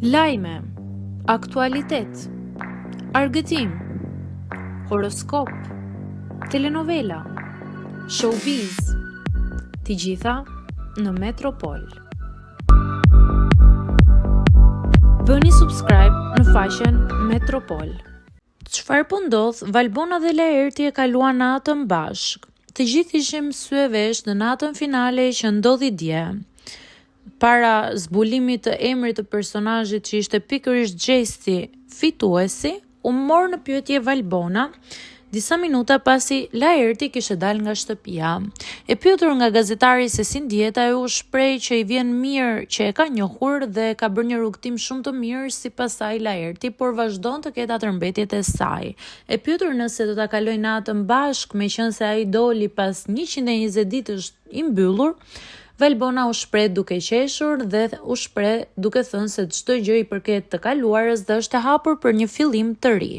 Lajme, aktualitet, argëtim, horoskop, telenovela, showbiz, të gjitha në Metropol. Bëni subscribe në faqen Metropol. Çfarë po ndodh? Valbona dhe Laerti e kaluan natën bashk. Të gjithë ishim syevesh në natën finale që ndodhi dje. Para zbulimit të emrit të personazhit që ishte pikërisht gjesti fituesi, u mor në pyetje Valbona disa minuta pasi Laerti kishte dalë nga shtëpia. E pyetur nga gazetari se si ndihet, ajo u shpreh që i vjen mirë që e ka njohur dhe ka bërë një rrugtim shumë të mirë sipas saj Laerti, por vazhdon të ketë atërmbetjet e saj. E pyetur nëse do ta kalojë natën bashkë, meqense ai doli pas 120 ditësh i mbyllur, Valbona u shpreh duke qeshur dhe u shpreh duke thënë se çdo gjë i përket të kaluarës dhe është e hapur për një fillim të ri.